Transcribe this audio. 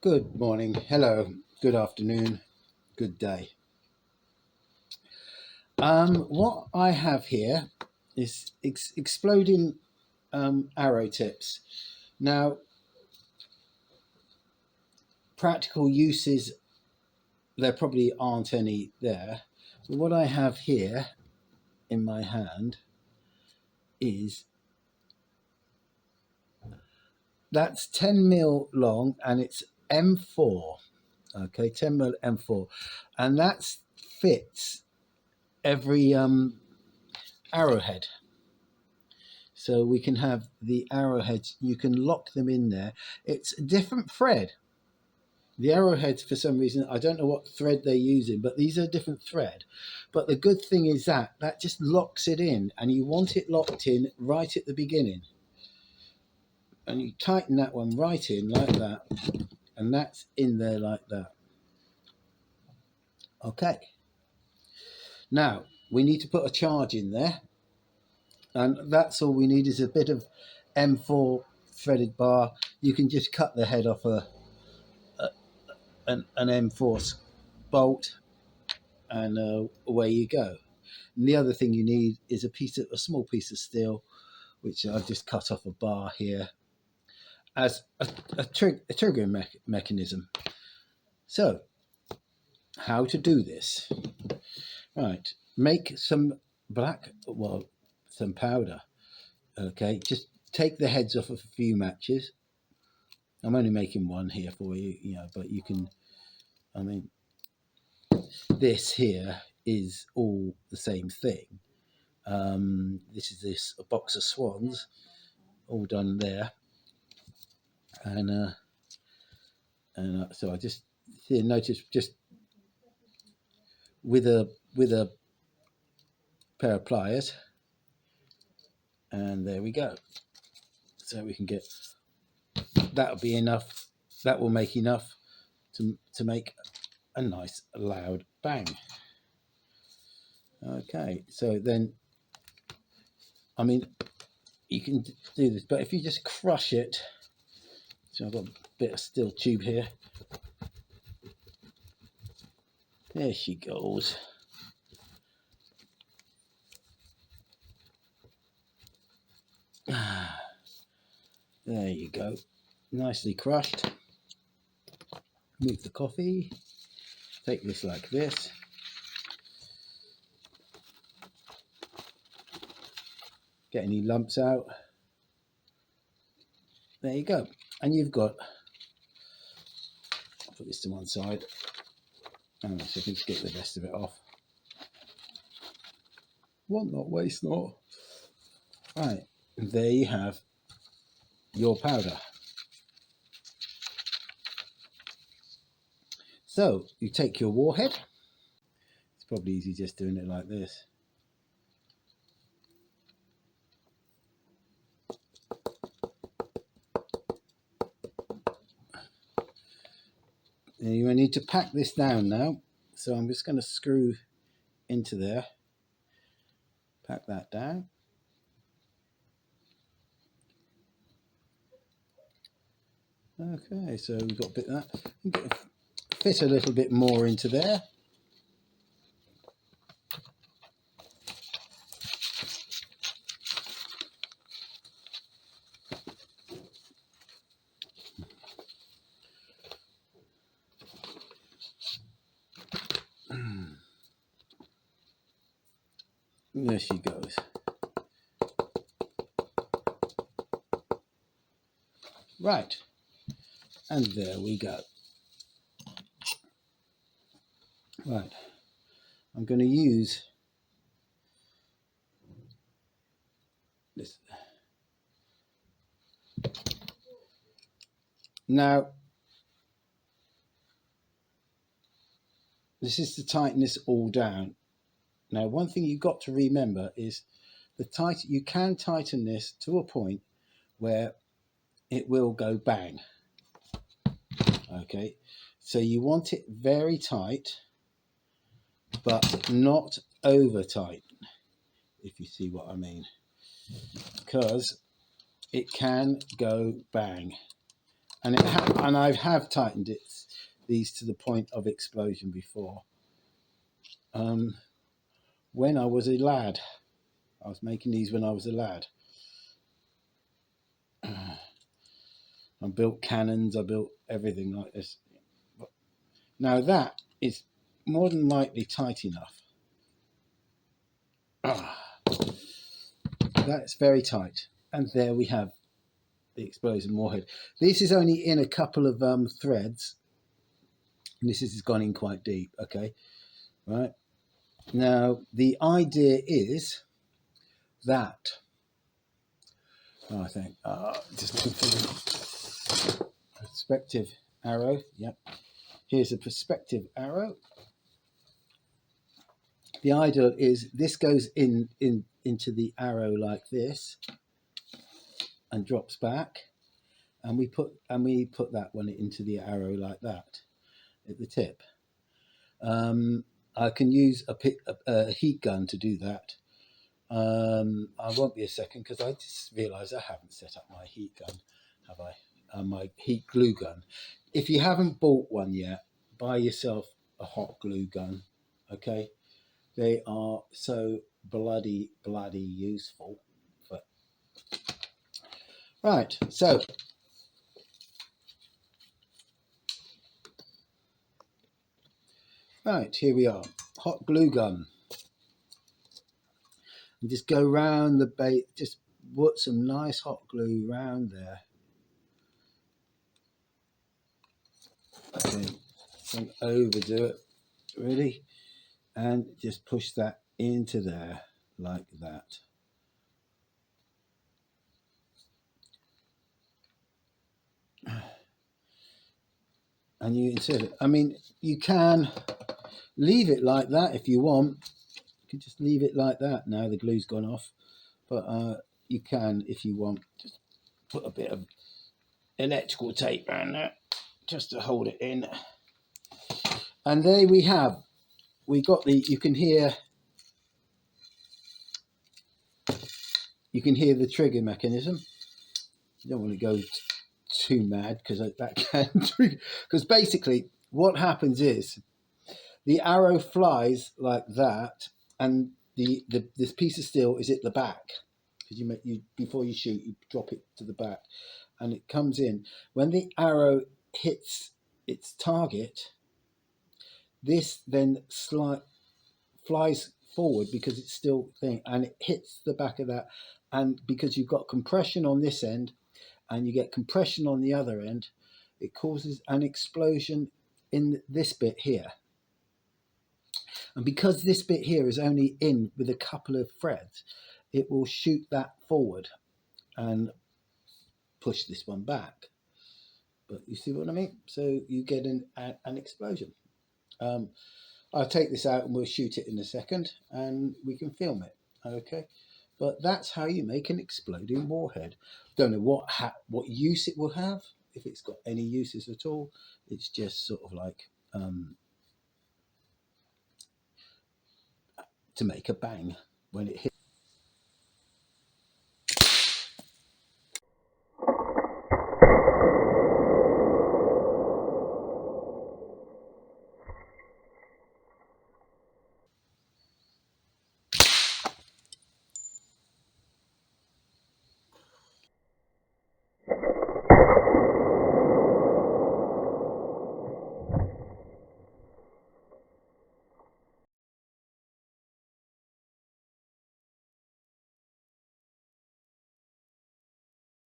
Good morning, hello, good afternoon, good day. What I have here is exploding arrow tips. Now, practical uses, there probably aren't any there. But what I have here in my hand is that's 10 mil long and it's M4. Okay, 10 mil M4, and that fits every arrowhead. So we can have the arrowheads, you can lock them in there. It's a different thread. The arrowheads, for some reason, I don't know what thread they're using, but these are a different thread. But the good thing is that just locks it in, and you want it locked in right at the beginning. And you tighten that one right in like that, and that's in there like that. Okay. Now, we need to put a charge in there. And that's all we need is a bit of M4 threaded bar. You can just cut the head off an M4 bolt, and away you go. And the other thing you need is a small piece of steel, which I've just cut off a bar here as a triggering mechanism. So, how to do this? Right, make some some powder. Okay, just take the heads off of a few matches. I'm only making one here for you, but you can, I mean, this here is all the same thing. This is a box of swans, all done there, and so I just here notice just with a pair of pliers, and there we go. So we can get, that'll be enough. That will make enough to make a nice loud bang. Okay, so then, I mean, you can do this, but if you just crush it, so I've got a bit of steel tube here. There she goes. There you go, nicely crushed. Move the coffee, take this like this. Get any lumps out. There you go. And you've got, I'll put this to one side. And so I can just get the rest of it off. Want not, waste not. Right, there you have your powder. So you take your warhead. It's probably easy just doing it like this. And you need to pack this down now. So I'm just going to screw into there. Pack that down. Okay, so we've got a bit of that. Fit a little bit more into there. There she goes. Right, and there we go. Right, I'm going to use this. Now, this is to tighten this all down. Now, one thing you've got to remember is you can tighten this to a point where it will go bang. Okay, so you want it very tight, but not over tight, if you see what I mean, because it can go bang. and I have tightened these to the point of explosion before. When I was a lad, I was making these when I was a lad. I built cannons, I built everything like this. Now that is more than likely tight enough. That's very tight. And there we have the explosion warhead. This is only in a couple of threads. And this has gone in quite deep, okay? Right. Now, the idea is that, I think, just looking for the perspective arrow. Yep. Here's a perspective arrow. The idea is this goes into the arrow like this and drops back, and we put that one into the arrow like that at the tip. I can use a heat gun to do that. I won't be a second because I just realised I haven't set up my heat gun, have I? My heat glue gun. If you haven't bought one yet, buy yourself a hot glue gun, okay? They are so bloody useful. Right, so here we are, hot glue gun. And just go round the bait, just put some nice hot glue round there. Okay, don't overdo it, really. And just push that into there like that. And you insert it. I mean, you can leave it like that if you want. You can just leave it like that. Now the glue's gone off. But you can, if you want, just put a bit of electrical tape around that just to hold it in. And there we have. We got you can hear the trigger mechanism. You don't want to go too mad because that can trigger. Because basically what happens is the arrow flies like that, and this piece of steel is at the back, because you before you shoot, you drop it to the back, and it comes in. When the arrow hits its target, this then flies forward because it's still thing, and it hits the back of that, and because you've got compression on this end and you get compression on the other end, it causes an explosion in this bit here. And because this bit here is only in with a couple of threads, it will shoot that forward and push this one back. But you see what I mean? So you get an explosion. I'll take this out and we'll shoot it in a second and we can film it, okay? But that's how you make an exploding warhead. Don't know what use it will have, if it's got any uses at all. It's just sort of like to make a bang when it hits.